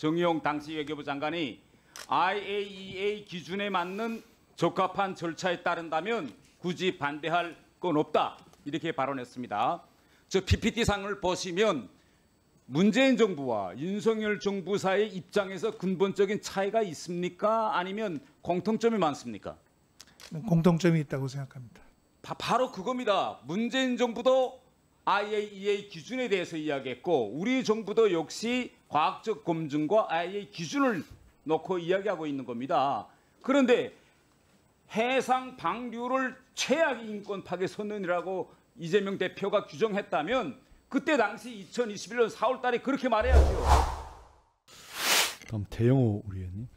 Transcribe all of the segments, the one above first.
정의용 당시 외교부 장관이 IAEA 기준에 맞는 적합한 절차에 따른다면 굳이 반대할 건 없다 이렇게 발언했습니다. 저 PPT상을 보시면 문재인 정부와 윤석열 정부 사이의 입장에서 근본적인 차이가 있습니까? 아니면 공통점이 많습니까? 공통점이 있다고 생각합니다. 바로 그겁니다. 문재인 정부도 IAEA 기준에 대해서 이야기했고 우리 정부도 역시 과학적 검증과 IAEA 기준을 놓고 이야기하고 있는 겁니다. 그런데 해상 방류를 최악의 인권 파괴 선언이라고 이재명 대표가 규정했다면 그때 당시 2021년 4월 달에 그렇게 말해야죠. 다음 대영호 우리 의원님.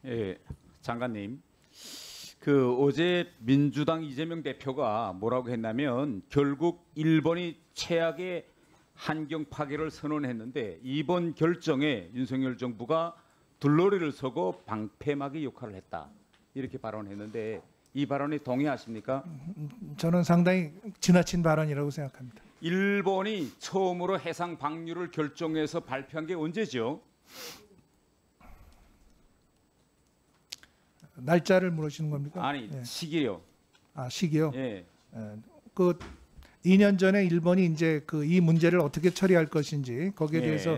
예, 장관님. 어제 민주당 이재명 대표가 뭐라고 했냐면 결국 일본이 최악의 환경 파괴를 선언했는데 이번 결정에 윤석열 정부가 둘러리를 서고 방패막이 역할을 했다. 이렇게 발언했는데 이 발언에 동의하십니까? 저는 상당히 지나친 발언이라고 생각합니다. 일본이 처음으로 해상 방류를 결정해서 발표한 게 언제죠? 날짜를 물으시는 겁니까? 아니, 예. 시기요. 아, 시기요? 예. 그 2년 전에 일본이 이제 이 문제를 어떻게 처리할 것인지 거기에 예. 대해서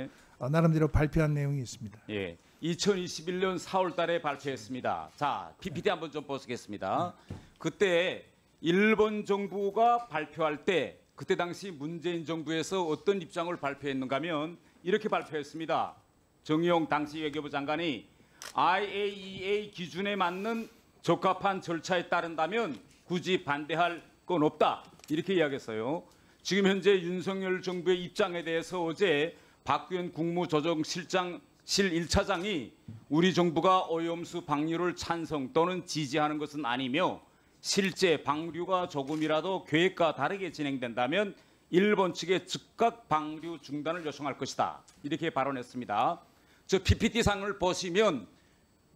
나름대로 발표한 내용이 있습니다. 예. 2021년 4월 달에 발표했습니다. 자, PPT 한번 좀 보시겠습니다. 그때 일본 정부가 발표할 때 그때 당시 문재인 정부에서 어떤 입장을 발표했는가 하면 이렇게 발표했습니다. 정의용 당시 외교부 장관이 IAEA 기준에 맞는 적합한 절차에 따른다면 굳이 반대할 건 없다. 이렇게 이야기했어요. 지금 현재 윤석열 정부의 입장에 대해서 어제 박규현 국무조정실장 1차장이 우리 정부가 오염수 방류를 찬성 또는 지지하는 것은 아니며 실제 방류가 조금이라도 계획과 다르게 진행된다면 일본 측에 즉각 방류 중단을 요청할 것이다. 이렇게 발언했습니다. 저 PPT상을 보시면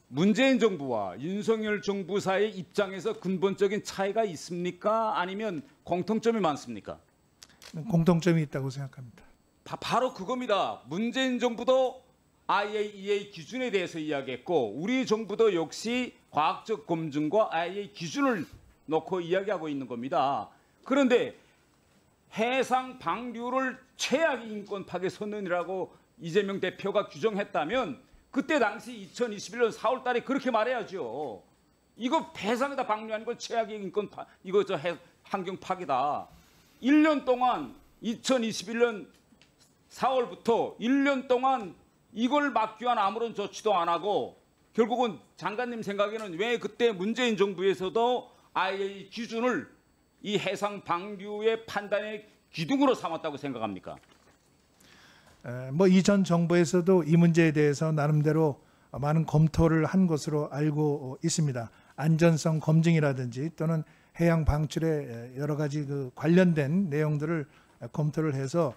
문재인 정부와 윤석열 정부 사이의 입장에서 근본적인 차이가 있습니까? 아니면 공통점이 많습니까? 공통점이 있다고 생각합니다. 바로 그겁니다. 문재인 정부도 IAEA 기준에 대해서 이야기했고 우리 정부도 역시 과학적 검증과 IAEA 기준을 놓고 이야기하고 있는 겁니다. 그런데 해상 방류를 최악의 인권 파괴 선언이라고 이재명 대표가 규정했다면 그때 당시 2021년 4월 달에 그렇게 말해야죠. 이거 해상에다 방류하는 건 최악의 인권 환경 파괴다. 1년 동안 2021년 4월부터 1년 동안 이걸 막기 위한 아무런 조치도 안 하고 결국은 장관님 생각에는 왜 그때 문재인 정부에서도 IAEA 기준을 이 해상 방류의 판단의 기둥으로 삼았다고 생각합니까? 이전 정부에서도 이 문제에 대해서 나름대로 많은 검토를 한 것으로 알고 있습니다. 안전성 검증이라든지 또는 해양 방출에 여러 가지 관련된 내용들을 검토를 해서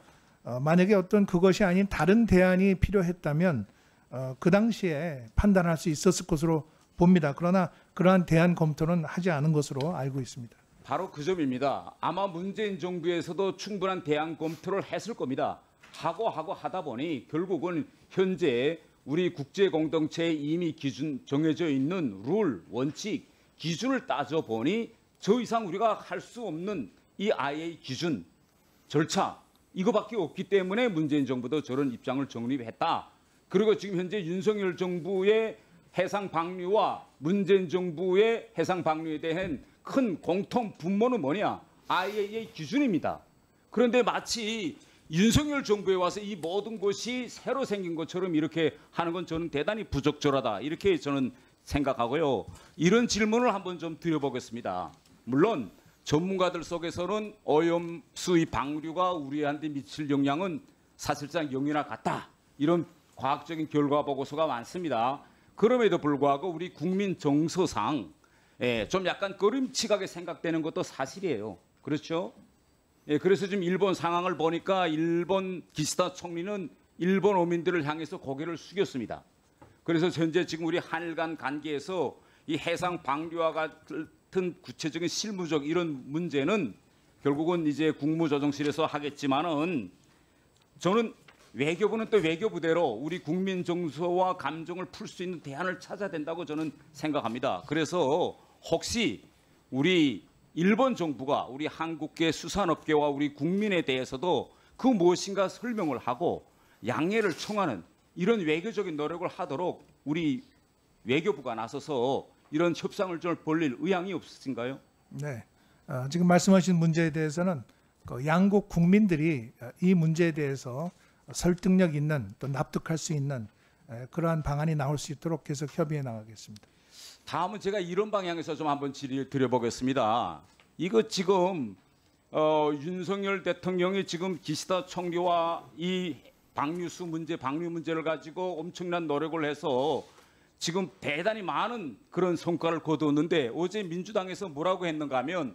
만약에 어떤 그것이 아닌 다른 대안이 필요했다면 그 당시에 판단할 수 있었을 것으로 봅니다. 그러나 그러한 대안 검토는 하지 않은 것으로 알고 있습니다. 바로 그 점입니다. 아마 문재인 정부에서도 충분한 대안 검토를 했을 겁니다. 하다 보니 결국은 현재 우리 국제 공동체에 이미 기준 정해져 있는 룰, 원칙, 기준을 따져보니 저 이상 우리가 할 수 없는 이 IAEA 기준, 절차 이거밖에 없기 때문에 문재인 정부도 저런 입장을 정립했다. 그리고 지금 현재 윤석열 정부의 해상 방류와 문재인 정부의 해상 방류에 대한 큰 공통 분모는 뭐냐? IAEA 기준입니다. 그런데 마치 윤석열 정부에 와서 이 모든 것이 새로 생긴 것처럼 이렇게 하는 건 저는 대단히 부적절하다. 이렇게 저는 생각하고요. 이런 질문을 한번 좀 드려보겠습니다. 물론 전문가들 속에서는 오염수의 방류가 우리한테 미칠 영향은 사실상 영이나 같다. 이런 과학적인 결과 보고서가 많습니다. 그럼에도 불구하고 우리 국민 정서상 좀 약간 꺼림칙하게 생각되는 것도 사실이에요. 그렇죠? 그래서 지금 일본 상황을 보니까 일본 기시다 총리는 일본 어민들을 향해서 고개를 숙였습니다. 그래서 현재 지금 우리 한일 간 관계에서 이 해상 방류와 같은 구체적인 실무적 이런 문제는 결국은 이제 국무조정실에서 하겠지만은 저는 외교부는 또 외교부대로 우리 국민 정서와 감정을 풀 수 있는 대안을 찾아야 된다고 저는 생각합니다. 그래서 혹시 우리 일본 정부가 우리 한국계 수산업계와 우리 국민에 대해서도 그 무엇인가 설명을 하고 양해를 청하는 이런 외교적인 노력을 하도록 우리 외교부가 나서서 이런 협상을 좀 벌릴 의향이 없으신가요? 네, 지금 말씀하신 문제에 대해서는 그 양국 국민들이 이 문제에 대해서 설득력 있는 또 납득할 수 있는 그러한 방안이 나올 수 있도록 계속 협의해 나가겠습니다. 다음은 제가 이런 방향에서 좀 한번 질의를 드려보겠습니다. 이거 지금 윤석열 대통령이 지금 기시다 총리와 이 방류 문제를 가지고 엄청난 노력을 해서 지금 대단히 많은 그런 성과를 거두었는데 어제 민주당에서 뭐라고 했는가 하면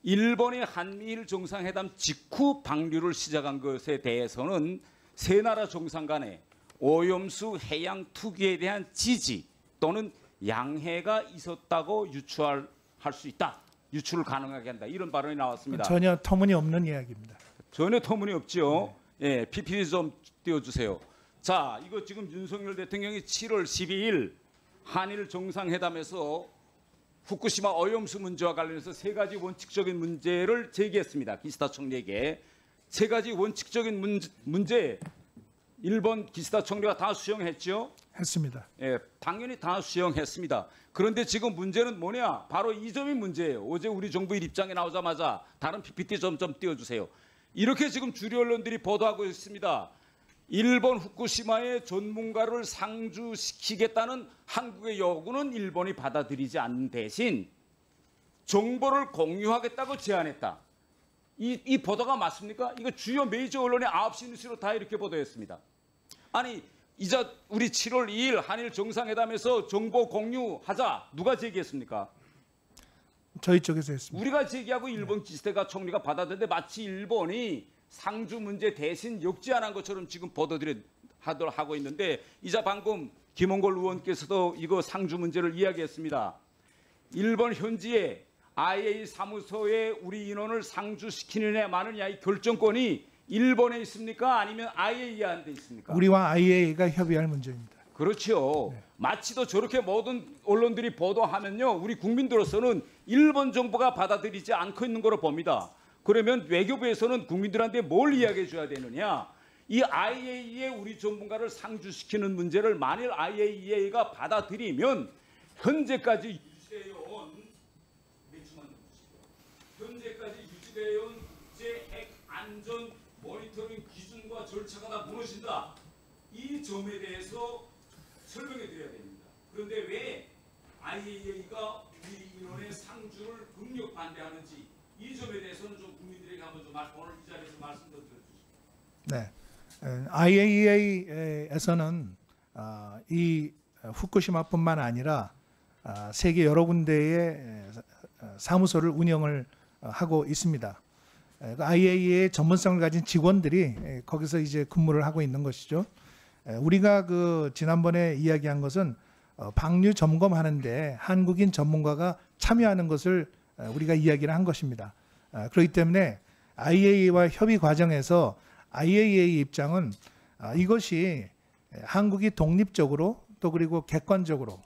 일본의 한미일 정상회담 직후 방류를 시작한 것에 대해서는 세 나라 정상 간에 오염수 해양 투기에 대한 지지 또는 양해가 있었다고 유추할 수 있다. 유추를 가능하게 한다. 이런 발언이 나왔습니다. 전혀 터무니없는 이야기입니다. 전혀 터무니없죠. 예, PPT 좀 띄워주세요. 자, 이거 지금 윤석열 대통령이 7월 12일 한일 정상회담에서 후쿠시마 오염수 문제와 관련해서 세 가지 원칙적인 문제를 제기했습니다. 기시다 총리에게. 세 가지 원칙적인 문제 일본 기시다 총리가 다 수용했죠? 했습니다. 예, 당연히 다 수용했습니다. 그런데 지금 문제는 뭐냐? 바로 이 점이 문제예요. 어제 우리 정부 입장에 나오자마자 다른 PPT 좀 띄워주세요. 이렇게 지금 주류 언론들이 보도하고 있습니다. 일본 후쿠시마의 전문가를 상주시키겠다는 한국의 요구는 일본이 받아들이지 않는 대신 정보를 공유하겠다고 제안했다. 이 보도가 맞습니까? 이거 주요 메이저 언론의 9시 뉴스로 다 이렇게 보도했습니다. 아니 이제 우리 7월 2일 한일 정상회담에서 정보 공유하자 누가 제기했습니까? 저희 쪽에서 했습니다. 우리가 제기하고 일본 기시다 총리가 받아들였는데 마치 일본이 상주 문제 대신 역제안한 것처럼 지금 하고 있는데 이자 방금 김홍걸 의원께서도 이거 상주 문제를 이야기했습니다. 일본 현지에 IAEA 사무소에 우리 인원을 상주시키느냐 마느냐 이 결정권이 일본에 있습니까? 아니면 IAEA한테 있습니까? 우리와 IAEA가 협의할 문제입니다. 그렇죠. 네. 마치도 저렇게 모든 언론들이 보도하면요, 우리 국민들로서는 일본 정부가 받아들이지 않고 있는 거로 봅니다. 그러면 외교부에서는 국민들한테 뭘 이야기해 줘야 되느냐? 이 IAEA에 우리 전문가를 상주시키는 문제를 만일 IAEA가 받아들이면 현재까지 유지되어온 핵 안전 모니터링 기준과 절차가 다 무너진다. 이 점에 대해서 설명해 드려야 됩니다. 그런데 왜 IAEA가 우리 인원의 상주를 극력 반대하는지 이 점에 대해서는 좀 국민들에게 한번 좀 오늘 이 자리에서 말씀 좀 드려주십시오. 네, IAEA에서는 이 후쿠시마뿐만 아니라 세계 여러 군데의 사무소를 운영을 하고 있습니다. IAEA의 전문성을 가진 직원들이 거기서 이제 근무를 하고 있는 것이죠. 우리가 그 지난번에 이야기한 것은 방류 점검하는데 한국인 전문가가 참여하는 것을 우리가 이야기를 한 것입니다. 그렇기 때문에 IAEA와 협의 과정에서 IAEA 입장은 이것이 한국이 독립적으로 또 그리고 객관적으로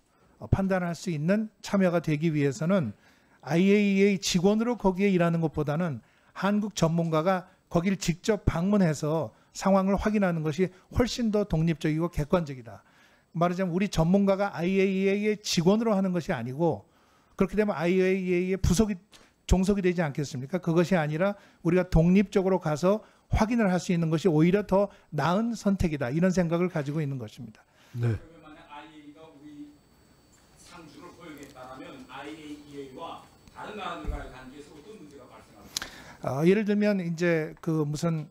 판단할 수 있는 참여가 되기 위해서는 IAEA 직원으로 거기에 일하는 것보다는 한국 전문가가 거기를 직접 방문해서 상황을 확인하는 것이 훨씬 더 독립적이고 객관적이다. 말하자면 우리 전문가가 IAEA의 직원으로 하는 것이 아니고 그렇게 되면 IAEA의 종속이 되지 않겠습니까? 그것이 아니라 우리가 독립적으로 가서 확인을 할 수 있는 것이 오히려 더 나은 선택이다. 이런 생각을 가지고 있는 것입니다. 네. 그러면 만약 IAEA가 우리 상주를 허용했다면 IAEA와 다른 나라들과의 관계에서 어떤 문제가 발생합니까? 예를 들면 이제 그 무슨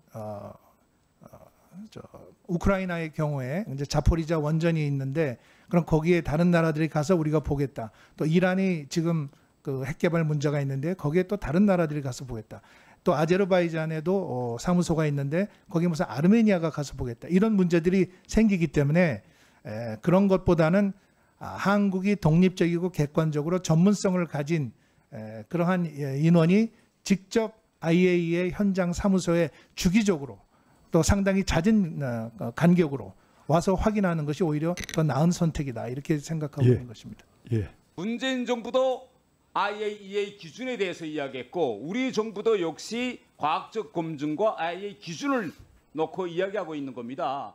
우크라이나의 경우에 이제 자포리자 원전이 있는데 그럼 거기에 다른 나라들이 가서 우리가 보겠다. 또 이란이 지금 그 핵개발 문제가 있는데 거기에 또 다른 나라들이 가서 보겠다. 또 아제르바이잔에도 사무소가 있는데 거기 무슨 아르메니아가 가서 보겠다. 이런 문제들이 생기기 때문에 그런 것보다는 한국이 독립적이고 객관적으로 전문성을 가진 그러한 인원이 직접 IAEA 현장 사무소에 주기적으로 또 상당히 잦은 간격으로 와서 확인하는 것이 오히려 더 나은 선택이다 이렇게 생각하고 예. 있는 것입니다. 예. 문재인 정부도 IAEA 기준에 대해서 이야기했고 우리 정부도 역시 과학적 검증과 IAEA 기준을 놓고 이야기하고 있는 겁니다.